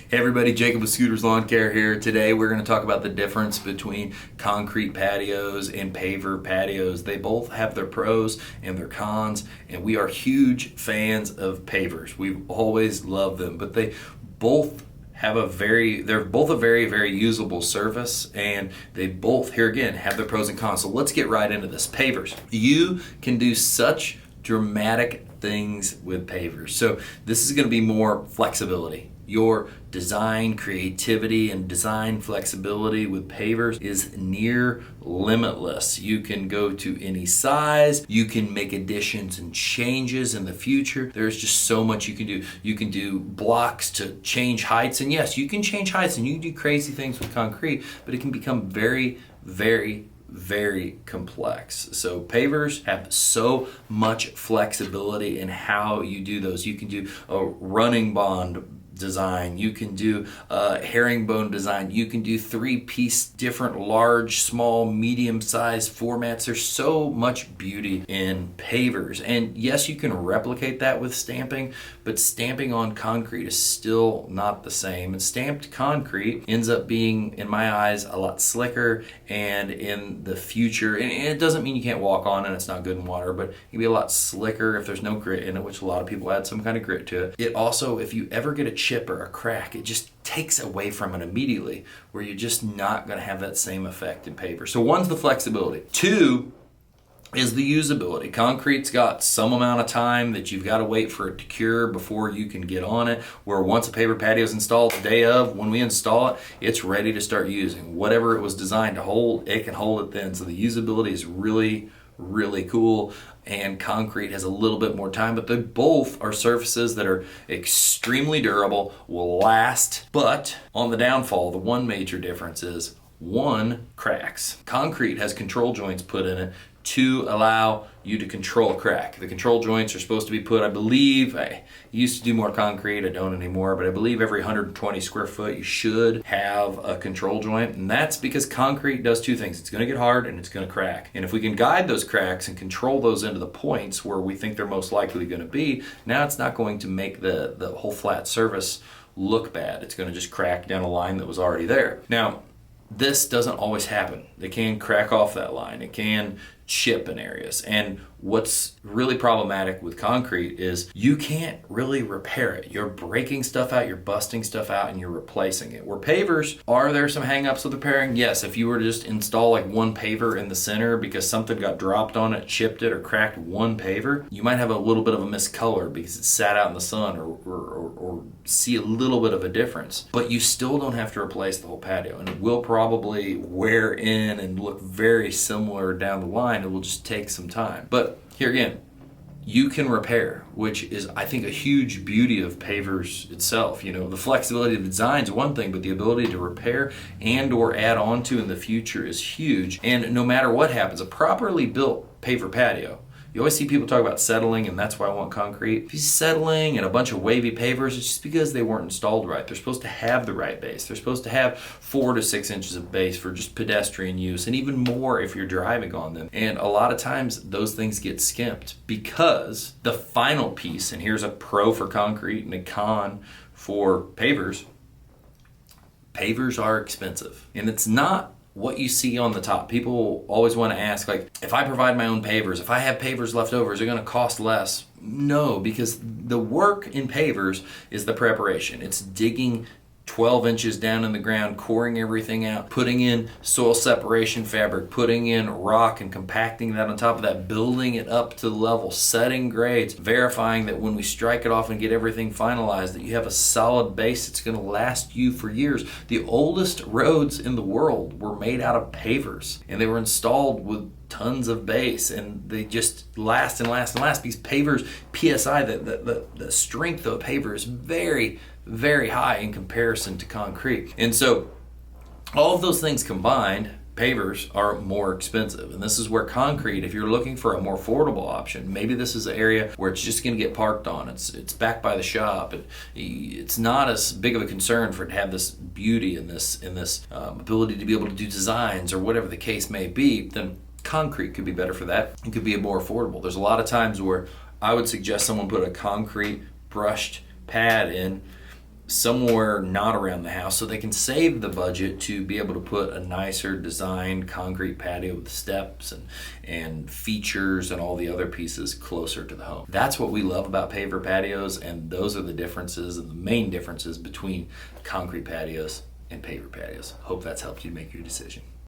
Hey everybody, Jacob with Scooters Lawn Care here. Today we're going to talk about the difference between concrete patios and paver patios. They both have their pros and their cons, and we are huge fans of pavers. We've always loved them, but they both they're both a very usable surface, and they both, here again, have their pros and cons. So let's get right into this. Pavers. You can do such dramatic things with pavers. So this is going to be more flexibility. Your design creativity and design flexibility with pavers is near limitless. You can go to any size, you can make additions and changes in the future. There's just so much you can do. You can do blocks to change heights, and yes, you can change heights and you can do crazy things with concrete, but it can become very complex. So pavers have so much flexibility in how you do those. You can do a running bond design, you can do herringbone design, you can do three-piece different large, small, medium-sized formats. There's so much beauty in pavers, and yes, you can replicate that with stamping, but stamping on concrete is still not the same. And stamped concrete ends up being, in my eyes, a lot slicker, and in the future, and it doesn't mean you can't walk on it, it's not good in water, but it can be a lot slicker if there's no grit in it, which a lot of people add some kind of grit to it. It also, if you ever get a chip or a crack, it just takes away from it immediately, where you're just not going to have that same effect in paver. So one's the flexibility. Two is the usability. Concrete's got some amount of time that you've got to wait for it to cure before you can get on it, where once a paver patio is installed, the day of, when we install it, it's ready to start using. Whatever it was designed to hold, it can hold it then. So the usability is really cool, and concrete has a little bit more time, but they both are surfaces that are extremely durable, will last. But on the downfall, the one major difference is one cracks. Concrete has control joints put in it to allow you to control a crack. The control joints are supposed to be put, I believe, I used to do more concrete, I don't anymore, but I believe every 120 square foot you should have a control joint, and that's because concrete does two things. It's going to get hard and it's going to crack. And if we can guide those cracks and control those into the points where we think they're most likely going to be, now it's not going to make the whole flat surface look bad. It's going to just crack down a line that was already there. Now, this doesn't always happen. It can crack off that line. It can chip in areas. And what's really problematic with concrete is you can't really repair it. You're breaking stuff out, you're busting stuff out, and you're replacing it. Where pavers, are there some hang-ups with repairing? Yes, if you were to just install like one paver in the center because something got dropped on it, chipped it, or cracked one paver, you might have a little bit of a miscolor because it sat out in the sun, or see a little bit of a difference. But you still don't have to replace the whole patio, and it will probably wear in and look very similar down the line. It will just take some time. But here again, you can repair, which is, I think, a huge beauty of pavers itself. You know, the flexibility of the design is one thing, but the ability to repair and or add on to in the future is huge. And no matter what happens, a properly built paver patio, you always see people talk about settling, and that's why I want concrete. If he's settling and a bunch of wavy pavers, it's just because they weren't installed right. They're supposed to have the right base. They're supposed to have 4 to 6 inches of base for just pedestrian use, and even more if you're driving on them. And a lot of times those things get skimped because the final piece, and here's a pro for concrete and a con for pavers, pavers are expensive. And it's not what you see on the top. People always want to ask, like, if I provide my own pavers, if I have pavers left over, is it going to cost less? No, because the work in pavers is the preparation. It's digging 12 inches down in the ground, coring everything out, putting in soil separation fabric, putting in rock and compacting that on top of that, building it up to the level, setting grades, verifying that when we strike it off and get everything finalized, that you have a solid base that's going to last you for years. The oldest roads in the world were made out of pavers, and they were installed with tons of base, and they just last and last and last because pavers, PSI, the strength of a paver is very high in comparison to concrete. And so all of those things combined, pavers are more expensive. And this is where concrete, if you're looking for a more affordable option, maybe this is an area where it's just going to get parked on. It's back by the shop. It's not as big of a concern for it to have this beauty and this ability to be able to do designs or whatever the case may be. Then concrete could be better for that. It could be more affordable. There's a lot of times where I would suggest someone put a concrete brushed pad in somewhere not around the house, so they can save the budget to be able to put a nicer designed concrete patio with steps and features and all the other pieces closer to the home. That's what we love about paver patios, and those are the differences and the main differences between concrete patios and paver patios. Hope that's helped you make your decision.